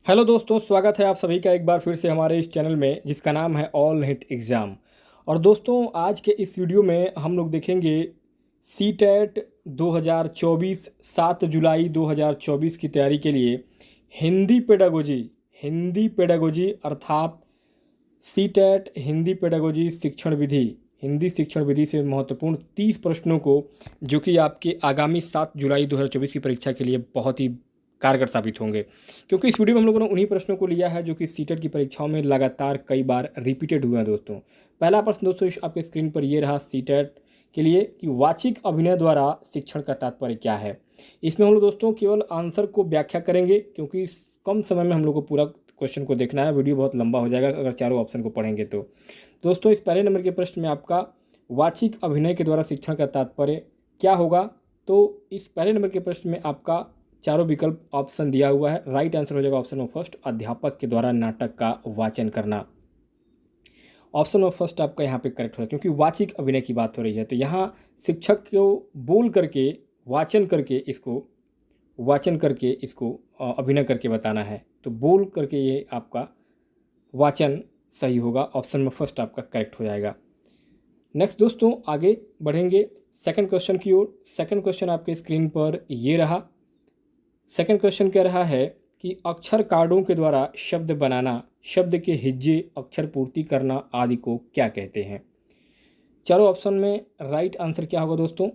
Hello दोस्तों, स्वागत है आप सभी का एक बार फिर से हमारे इस चैनल में जिसका नाम है ऑल हिट एग्ज़ाम। और दोस्तों, आज के इस वीडियो में हम लोग देखेंगे सी टेट 2024 7 जुलाई 2024 की तैयारी के लिए हिंदी पेडागोजी अर्थात सी टेट हिंदी पेडागोजी शिक्षण विधि, हिंदी शिक्षण विधि से महत्वपूर्ण 30 प्रश्नों को, जो कि आपके आगामी 7 जुलाई 2024 की परीक्षा के लिए बहुत ही कारगर साबित होंगे। क्योंकि इस वीडियो में हम लोगों ने उन्हीं प्रश्नों को लिया है जो कि सीटेट की परीक्षाओं में लगातार कई बार रिपीटेड हुए हैं दोस्तों। पहला प्रश्न दोस्तों आपके स्क्रीन पर ये रहा सीटेट के लिए कि वाचिक अभिनय द्वारा शिक्षण का तात्पर्य क्या है। इसमें हम लोग दोस्तों केवल आंसर को व्याख्या करेंगे, क्योंकि इस कम समय में हम लोग को पूरा क्वेश्चन को देखना है। वीडियो बहुत लंबा हो जाएगा अगर चारों ऑप्शन को पढ़ेंगे तो। दोस्तों, इस पहले नंबर के प्रश्न में आपका वाचिक अभिनय के द्वारा शिक्षण का तात्पर्य क्या होगा, तो इस पहले नंबर के प्रश्न में आपका चारों विकल्प ऑप्शन दिया हुआ है। राइट आंसर हो जाएगा ऑप्शन नंबर फर्स्ट, अध्यापक के द्वारा नाटक का वाचन करना। ऑप्शन नंबर फर्स्ट आपका यहाँ पे करेक्ट होगा, क्योंकि वाचिक अभिनय की बात हो रही है। तो यहाँ शिक्षक को बोल करके वाचन करके इसको अभिनय करके बताना है। तो बोल करके ये आपका वाचन सही होगा। ऑप्शन नंबर फर्स्ट आपका करेक्ट हो जाएगा। नेक्स्ट दोस्तों, आगे बढ़ेंगे सेकंड क्वेश्चन की ओर। सेकंड क्वेश्चन आपके स्क्रीन पर ये रहा। सेकंड क्वेश्चन कह रहा है कि अक्षर कार्डों के द्वारा शब्द बनाना, शब्द के हिज्जे अक्षर पूर्ति करना आदि को क्या कहते हैं। चारों ऑप्शन में राइट आंसर क्या होगा दोस्तों,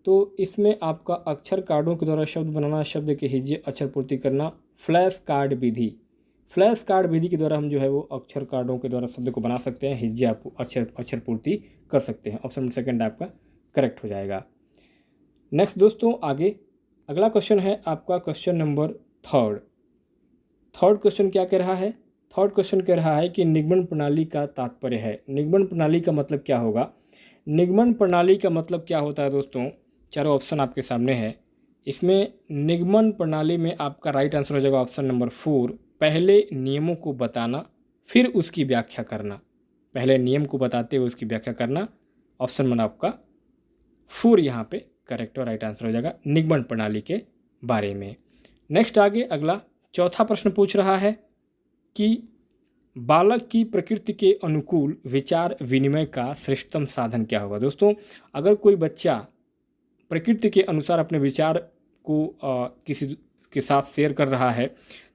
तो इसमें आपका अक्षर कार्डों के द्वारा शब्द बनाना, शब्द के हिज्जे अक्षर पूर्ति करना, फ्लैश कार्ड विधि के द्वारा हम जो है वो अक्षर कार्डों के द्वारा शब्द को बना सकते हैं, हिज्जे आप अक्षर पूर्ति कर सकते हैं। ऑप्शन सेकंड आपका करेक्ट हो जाएगा। नेक्स्ट दोस्तों, आगे अगला क्वेश्चन है आपका क्वेश्चन नंबर थर्ड क्वेश्चन क्या कह रहा है। थर्ड क्वेश्चन कह रहा है कि निगमन प्रणाली का तात्पर्य है। निगमन प्रणाली का मतलब क्या होगा। निगमन प्रणाली का मतलब क्या होता है दोस्तों, चारों ऑप्शन आपके सामने है। इसमें निगमन प्रणाली में आपका राइट आंसर हो जाएगा ऑप्शन नंबर 4, पहले नियमों को बताना फिर उसकी व्याख्या करना। पहले नियम को बताते हुए उसकी व्याख्या करना। ऑप्शन नंबर आपका 4 यहाँ पे करेक्ट और राइट आंसर हो जाएगा निगमन प्रणाली के बारे में। नेक्स्ट आगे अगला चौथा प्रश्न पूछ रहा है कि बालक की प्रकृति के अनुकूल विचार विनिमय का श्रेष्ठतम साधन क्या होगा। दोस्तों, अगर कोई बच्चा प्रकृति के अनुसार अपने विचार को किसी के साथ शेयर कर रहा है,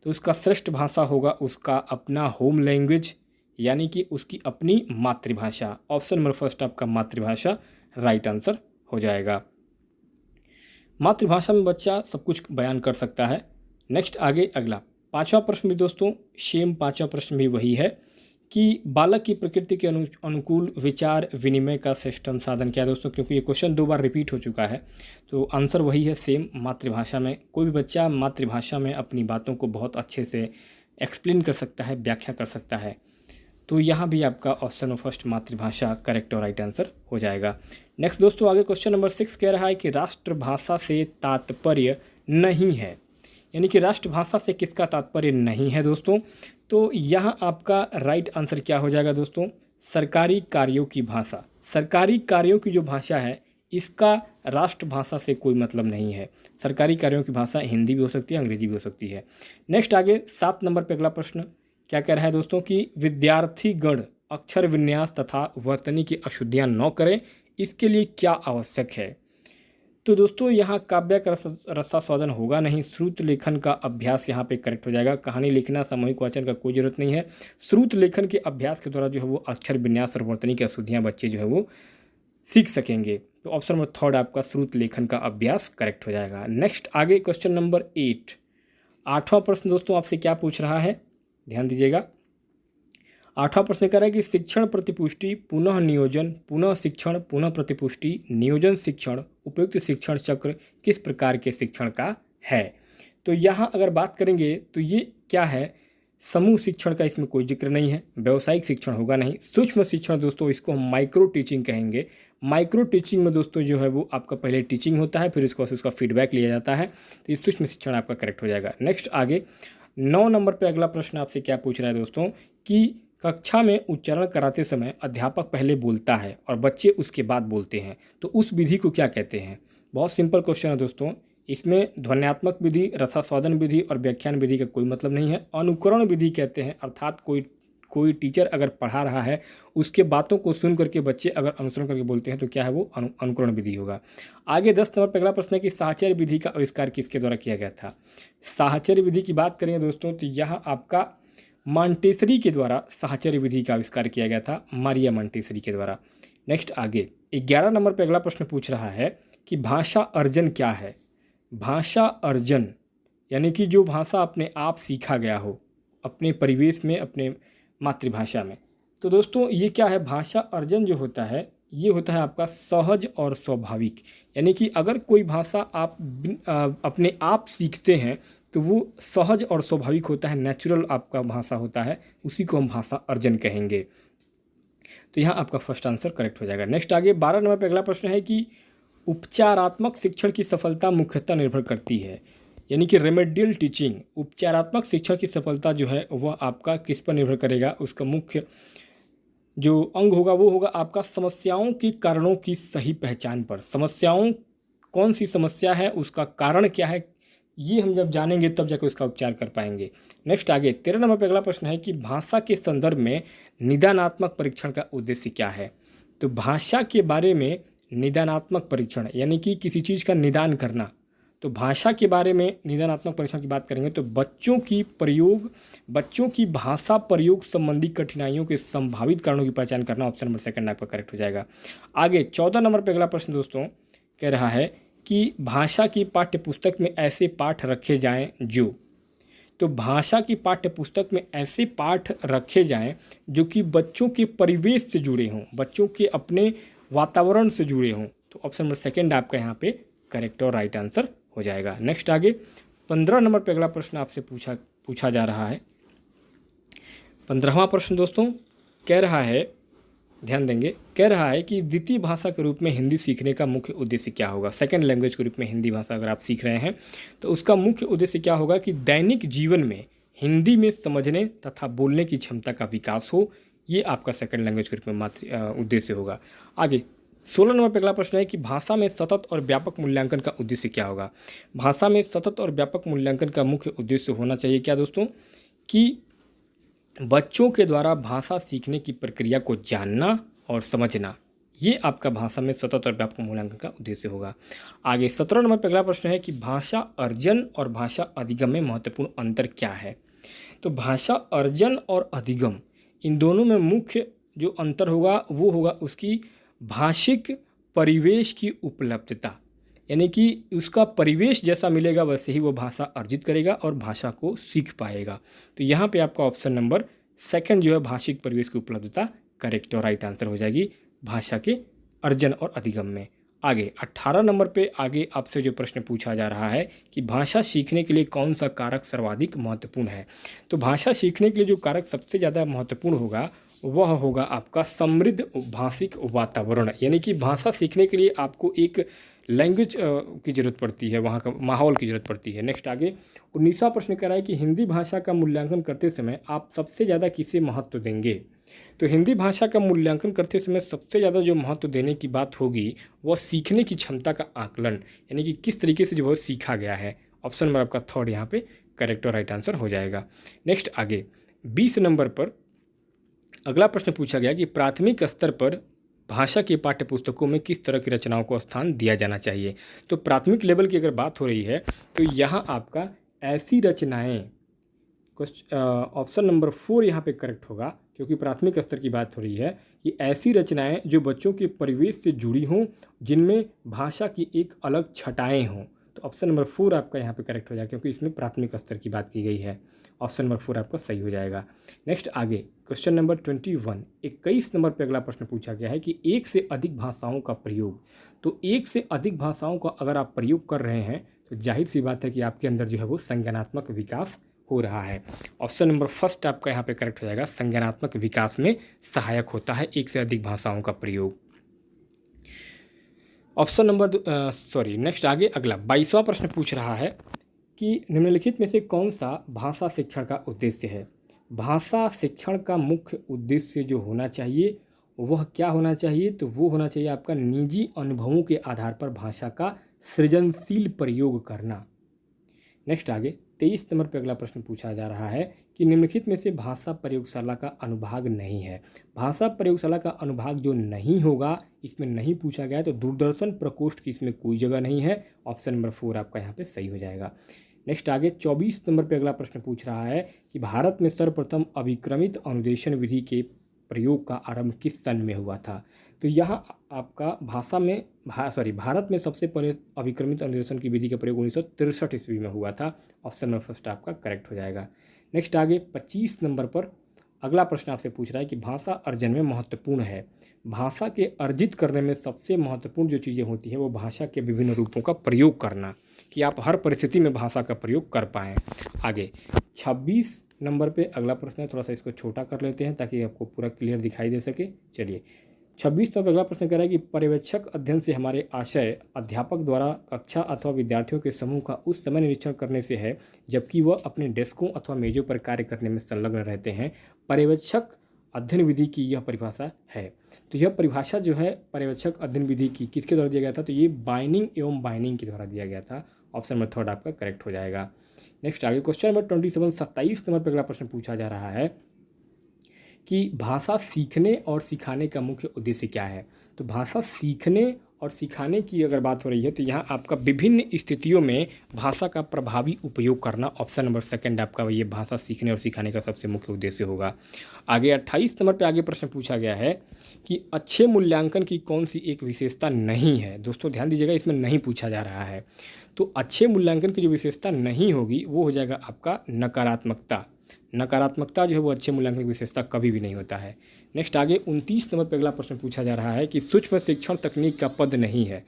तो उसका श्रेष्ठ भाषा होगा उसका अपना होम लैंग्वेज, यानी कि उसकी अपनी मातृभाषा। ऑप्शन नंबर फर्स्ट आपका मातृभाषा राइट आंसर हो जाएगा। मातृभाषा में बच्चा सब कुछ बयान कर सकता है। नेक्स्ट आगे अगला पांचवा प्रश्न भी दोस्तों सेम पांचवा प्रश्न भी वही है कि बालक की प्रकृति के अनुकूल विचार विनिमय का श्रेष्ठतम साधन क्या है दोस्तों, क्योंकि ये क्वेश्चन 2 बार रिपीट हो चुका है। तो आंसर वही है सेम, मातृभाषा में। कोई भी बच्चा मातृभाषा में अपनी बातों को बहुत अच्छे से एक्सप्लेन कर सकता है, व्याख्या कर सकता है। तो यहाँ भी आपका ऑप्शन ऑफ फर्स्ट मातृभाषा करेक्ट और राइट आंसर हो जाएगा। नेक्स्ट दोस्तों, आगे क्वेश्चन नंबर 6 कह रहा है कि राष्ट्रभाषा से तात्पर्य नहीं है, यानी कि राष्ट्रभाषा से किसका तात्पर्य नहीं है दोस्तों। तो यहाँ आपका राइट आंसर क्या हो जाएगा दोस्तों, सरकारी कार्यों की भाषा। सरकारी कार्यों की जो भाषा है इसका राष्ट्रभाषा से कोई मतलब नहीं है। सरकारी कार्यों की भाषा हिंदी भी हो सकती है, अंग्रेजी भी हो सकती है। नेक्स्ट आगे 7 नंबर पर अगला प्रश्न क्या कह रहा है दोस्तों कि विद्यार्थीगण अक्षर विन्यास तथा वर्तनी की अशुद्धियां न करें, इसके लिए क्या आवश्यक है। तो दोस्तों, यहाँ काव्य का रसास्वादन होगा नहीं, श्रुत लेखन का अभ्यास यहाँ पे करेक्ट हो जाएगा। कहानी लिखना, सामूहिक वाचन का कोई जरूरत नहीं है। श्रुत लेखन के अभ्यास के द्वारा जो है वो अक्षर विन्यास और वर्तनी की अशुद्धियाँ बच्चे जो है वो सीख सकेंगे। तो ऑप्शन नंबर 3 आपका श्रुत लेखन का अभ्यास करेक्ट हो जाएगा। नेक्स्ट आगे क्वेश्चन नंबर 8, 8वां प्रश्न दोस्तों आपसे क्या पूछ रहा है, ध्यान दीजिएगा। 8वां प्रश्न कह रहा है कि शिक्षण प्रतिपुष्टि पुनः नियोजन पुनः शिक्षण पुनः प्रतिपुष्टि नियोजन शिक्षण उपयुक्त शिक्षण चक्र किस प्रकार के शिक्षण का है। तो यहाँ अगर बात करेंगे तो ये क्या है, समूह शिक्षण का इसमें कोई जिक्र नहीं है, व्यावसायिक शिक्षण होगा नहीं। सूक्ष्म शिक्षण दोस्तों इसको हम माइक्रो टीचिंग कहेंगे। माइक्रो टीचिंग में दोस्तों जो है वो आपका पहले टीचिंग होता है, फिर उसके बाद उसका फीडबैक लिया जाता है। तो ये सूक्ष्म शिक्षण आपका करेक्ट हो जाएगा। नेक्स्ट आगे 9 नंबर पे अगला प्रश्न आपसे क्या पूछ रहा है दोस्तों कि कक्षा में उच्चारण कराते समय अध्यापक पहले बोलता है और बच्चे उसके बाद बोलते हैं, तो उस विधि को क्या कहते हैं। बहुत सिंपल क्वेश्चन है दोस्तों, इसमें ध्वन्यात्मक विधि, रसास्वादन विधि और व्याख्यान विधि का कोई मतलब नहीं है। अनुकरण विधि कहते हैं, अर्थात कोई टीचर अगर पढ़ा रहा है उसके बातों को सुन करके बच्चे अगर अनुसरण करके बोलते हैं तो क्या है वो अनुकरण विधि होगा। आगे 10 नंबर पर अगला प्रश्न है कि साहचर्य विधि का आविष्कार किसके द्वारा किया गया था। साहचर्य विधि की बात करेंगे दोस्तों तो यहाँ आपका मॉन्टेसरी के द्वारा साहचर्य विधि का आविष्कार किया गया था, मारिया मॉन्टेसरी के द्वारा। नेक्स्ट आगे 11 नंबर पर अगला प्रश्न पूछ रहा है कि भाषा अर्जन क्या है। भाषा अर्जन यानी कि जो भाषा अपने आप सीखा गया हो अपने परिवेश में, अपने मातृभाषा में। तो दोस्तों ये क्या है, भाषा अर्जन जो होता है ये होता है आपका सहज और स्वाभाविक, यानी कि अगर कोई भाषा आप अपने आप सीखते हैं तो वो सहज और स्वाभाविक होता है, नेचुरल आपका भाषा होता है, उसी को हम भाषा अर्जन कहेंगे। तो यहाँ आपका फर्स्ट आंसर करेक्ट हो जाएगा। नेक्स्ट आगे 12 नंबर पर अगला प्रश्न है कि उपचारात्मक शिक्षण की सफलता मुख्यतः निर्भर करती है, यानी कि रेमेडियल टीचिंग, उपचारात्मक शिक्षण की सफलता जो है वह आपका किस पर निर्भर करेगा, उसका मुख्य जो अंग होगा वो होगा आपका समस्याओं के कारणों की सही पहचान पर। समस्याओं, कौन सी समस्या है, उसका कारण क्या है, ये हम जब जानेंगे तब जाकर उसका उपचार कर पाएंगे। नेक्स्ट आगे 13 नंबर पर अगला प्रश्न है कि भाषा के संदर्भ में निदानात्मक परीक्षण का उद्देश्य क्या है। तो भाषा के बारे में निदानात्मक परीक्षण यानी कि किसी चीज़ का निदान करना। तो भाषा के बारे में निदानात्मक परीक्षण की बात करेंगे तो बच्चों की भाषा प्रयोग संबंधी कठिनाइयों के संभावित कारणों की पहचान करना, ऑप्शन नंबर सेकंड आपका करेक्ट हो जाएगा। आगे 14 नंबर पर अगला प्रश्न दोस्तों कह रहा है कि भाषा की पाठ्य पुस्तक में ऐसे पाठ रखे जाएं जो, तो भाषा की पाठ्य पुस्तक में ऐसे पाठ रखे जाएं जो कि बच्चों के परिवेश से जुड़े हों, बच्चों के अपने वातावरण से जुड़े हों। तो ऑप्शन नंबर सेकंड आपका यहाँ पे करेक्ट और राइट आंसर हो जाएगा। नेक्स्ट आगे 15 नंबर पे अगला प्रश्न आपसे पूछा जा रहा है। 15वां प्रश्न दोस्तों कह रहा है, ध्यान देंगे, कह रहा है कि द्वितीय भाषा के रूप में हिंदी सीखने का मुख्य उद्देश्य क्या होगा। सेकंड लैंग्वेज के रूप में हिंदी भाषा अगर आप सीख रहे हैं तो उसका मुख्य उद्देश्य क्या होगा कि दैनिक जीवन में हिंदी में समझने तथा बोलने की क्षमता का विकास हो, ये आपका सेकंड लैंग्वेज के रूप में उद्देश्य होगा। आगे 16 नंबर पर अगला प्रश्न है कि भाषा में सतत और व्यापक मूल्यांकन का उद्देश्य क्या होगा। भाषा में सतत और व्यापक मूल्यांकन का मुख्य उद्देश्य होना चाहिए क्या दोस्तों, कि बच्चों के द्वारा भाषा सीखने की प्रक्रिया को जानना और समझना, ये आपका भाषा में सतत और व्यापक मूल्यांकन का उद्देश्य होगा। आगे 17 नंबर पर अगला प्रश्न है कि भाषा अर्जन और भाषा अधिगम में महत्वपूर्ण अंतर क्या है। तो भाषा अर्जन और अधिगम इन दोनों में मुख्य जो अंतर होगा वो होगा उसकी भाषिक परिवेश की उपलब्धता, यानी कि उसका परिवेश जैसा मिलेगा वैसे ही वो भाषा अर्जित करेगा और भाषा को सीख पाएगा। तो यहाँ पे आपका ऑप्शन नंबर सेकंड जो है भाषिक परिवेश की उपलब्धता करेक्ट और राइट आंसर हो जाएगी भाषा के अर्जन और अधिगम में। आगे 18 नंबर पे आगे आपसे जो प्रश्न पूछा जा रहा है कि भाषा सीखने के लिए कौन सा कारक सर्वाधिक महत्वपूर्ण है। तो भाषा सीखने के लिए जो कारक सबसे ज़्यादा महत्वपूर्ण होगा वह होगा आपका समृद्ध भाषिक वातावरण, यानी कि भाषा सीखने के लिए आपको एक लैंग्वेज की ज़रूरत पड़ती है, वहाँ का माहौल की ज़रूरत पड़ती है। नेक्स्ट आगे 19वां प्रश्न कह रहा है कि हिंदी भाषा का मूल्यांकन करते समय आप सबसे ज़्यादा किसे महत्व देंगे। तो हिंदी भाषा का मूल्यांकन करते समय सबसे ज़्यादा जो महत्व देने की बात होगी वह सीखने की क्षमता का आकलन, यानी कि किस तरीके से जो है सीखा गया है। ऑप्शन नंबर आपका थर्ड यहाँ पे करेक्ट और राइट आंसर हो जाएगा। नेक्स्ट आगे 20 नंबर पर अगला प्रश्न पूछा गया कि प्राथमिक स्तर पर भाषा की पाठ्य पुस्तकों में किस तरह की रचनाओं को स्थान दिया जाना चाहिए। तो प्राथमिक लेवल की अगर बात हो रही है तो यहाँ आपका ऐसी रचनाएं, ऑप्शन नंबर 4 यहाँ पे करेक्ट होगा, क्योंकि प्राथमिक स्तर की बात हो रही है कि ऐसी रचनाएं जो बच्चों के परिवेश से जुड़ी हों, जिनमें भाषा की एक अलग छटाएँ हों। तो ऑप्शन नंबर 4 आपका यहाँ पे करेक्ट हो जाएगा, क्योंकि इसमें प्राथमिक स्तर की बात की गई है। ऑप्शन नंबर 4 आपका सही हो जाएगा। नेक्स्ट आगे क्वेश्चन नंबर 21 नंबर पे अगला प्रश्न पूछा गया है कि एक से अधिक भाषाओं का प्रयोग। तो एक से अधिक भाषाओं का अगर आप प्रयोग कर रहे हैं तो जाहिर सी बात है कि आपके अंदर जो है वो संज्ञानात्मक विकास हो रहा है। ऑप्शन नंबर फर्स्ट आपका यहाँ पे करेक्ट हो जाएगा, संज्ञानात्मक विकास में सहायक होता है एक से अधिक भाषाओं का प्रयोग। ऑप्शन नंबर नेक्स्ट आगे अगला 22वां प्रश्न पूछ रहा है कि निम्नलिखित में से कौन सा भाषा शिक्षण का उद्देश्य है। भाषा शिक्षण का मुख्य उद्देश्य जो होना चाहिए वह क्या होना चाहिए, तो वो होना चाहिए आपका निजी अनुभवों के आधार पर भाषा का सृजनशील प्रयोग करना। नेक्स्ट आगे 23 नंबर पे अगला प्रश्न पूछा जा रहा है कि निम्नलिखित में से भाषा प्रयोगशाला का अनुभाग नहीं है। भाषा प्रयोगशाला का अनुभाग जो नहीं होगा, इसमें नहीं पूछा गया है, तो दूरदर्शन प्रकोष्ठ की इसमें कोई जगह नहीं है। ऑप्शन नंबर 4 आपका यहाँ पे सही हो जाएगा। नेक्स्ट आगे 24 नंबर पे अगला प्रश्न पूछ रहा है कि भारत में सर्वप्रथम अभिक्रमित अनुदेशन विधि के प्रयोग का आरंभ किस सन में हुआ था। तो यहाँ आपका भारत में सबसे पहले अभिक्रमित अनुदेशन की विधि का प्रयोग 1963 ईस्वी में हुआ था। ऑप्शन नंबर फर्स्ट आपका करेक्ट हो जाएगा। नेक्स्ट आगे 25 नंबर पर अगला प्रश्न आपसे पूछ रहा है कि भाषा अर्जन में महत्वपूर्ण है। भाषा के अर्जित करने में सबसे महत्वपूर्ण जो चीज़ें होती हैं वो भाषा के विभिन्न रूपों का प्रयोग करना, कि आप हर परिस्थिति में भाषा का प्रयोग कर पाएँ। आगे 26 नंबर पे अगला प्रश्न है, थोड़ा सा इसको छोटा कर लेते हैं ताकि आपको पूरा क्लियर दिखाई दे सके। चलिए 26 नंबर अगला प्रश्न कह रहा है कि पर्यवेक्षक अध्ययन से हमारे आशय अध्यापक द्वारा कक्षा अथवा विद्यार्थियों के समूह का उस समय निरीक्षण करने से है जबकि वह अपने डेस्कों अथवा मेजों पर कार्य करने में संलग्न रहते हैं। पर्यवेक्षक अध्ययन विधि की यह परिभाषा है। तो यह परिभाषा जो है पर्यवेक्षक अध्ययन विधि की किसके द्वारा दिया गया था, तो ये बाइनिंग एवं बाइनिंग के द्वारा दिया गया था। ऑप्शन नंबर थर्ड आपका करेक्ट हो जाएगा। नेक्स्ट आगे क्वेश्चन नंबर 27 नंबर पर अगला प्रश्न पूछा जा रहा है कि भाषा सीखने और सिखाने का मुख्य उद्देश्य क्या है। तो भाषा सीखने और सिखाने की अगर बात हो रही है तो यहाँ आपका विभिन्न स्थितियों में भाषा का प्रभावी उपयोग करना। ऑप्शन नंबर सेकंड आपका ये भाषा सीखने और सिखाने का सबसे मुख्य उद्देश्य होगा। आगे 28 नंबर पे आगे प्रश्न पूछा गया है कि अच्छे मूल्यांकन की कौन सी एक विशेषता नहीं है। दोस्तों ध्यान दीजिएगा, इसमें नहीं पूछा जा रहा है। तो अच्छे मूल्यांकन की जो विशेषता नहीं होगी वो हो जाएगा आपका नकारात्मकता। नकारात्मकता जो है वो अच्छे मूल्यांकन की विशेषता कभी भी नहीं होता है। नेक्स्ट आगे 29 नंबर पर अगला प्रश्न पूछा जा रहा है कि सूक्ष्म शिक्षण तकनीक का पद नहीं है।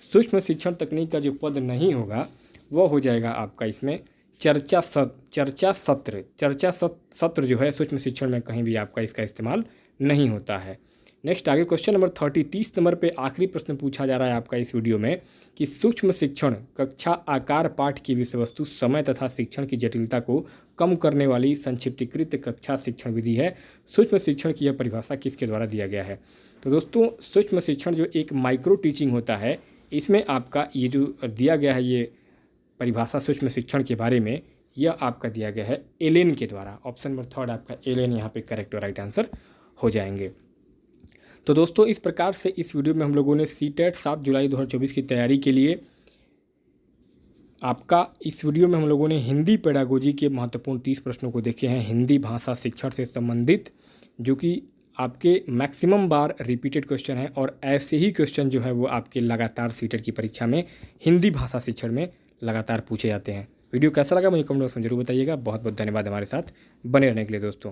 सूक्ष्म शिक्षण तकनीक का जो पद नहीं होगा वो हो जाएगा आपका इसमें चर्चा सत्र जो है सूक्ष्म शिक्षण में कहीं भी आपका इसका इस्तेमाल नहीं होता है। नेक्स्ट आगे क्वेश्चन नंबर 30 नंबर पे आखिरी प्रश्न पूछा जा रहा है आपका इस वीडियो में कि सूक्ष्म शिक्षण कक्षा आकार पाठ की विषय वस्तु समय तथा शिक्षण की जटिलता को कम करने वाली संक्षिप्तीकृत कक्षा शिक्षण विधि है। सूक्ष्म शिक्षण की यह परिभाषा किसके द्वारा दिया गया है। तो दोस्तों सूक्ष्म शिक्षण जो एक माइक्रो टीचिंग होता है, इसमें आपका ये जो दिया गया है ये परिभाषा सूक्ष्म शिक्षण के बारे में, यह आपका दिया गया है एलेन के द्वारा। ऑप्शन नंबर थर्ड आपका एलेन यहाँ पे करेक्ट और राइट आंसर हो जाएंगे। तो दोस्तों इस प्रकार से इस वीडियो में हम लोगों ने सीटेट 7 जुलाई 2024 की तैयारी के लिए आपका इस वीडियो में हम लोगों ने हिंदी पेडागोजी के महत्वपूर्ण 30 प्रश्नों को देखे हैं, हिंदी भाषा शिक्षण से संबंधित, जो कि आपके मैक्सिमम बार रिपीटेड क्वेश्चन है और ऐसे ही क्वेश्चन जो है वो आपके लगातार सीटेट की परीक्षा में हिंदी भाषा शिक्षण में लगातार पूछे जाते हैं। वीडियो कैसा लगा मुझे कमेंट बॉक्स में जरूर बताइएगा। बहुत बहुत धन्यवाद हमारे साथ बने रहने के लिए दोस्तों।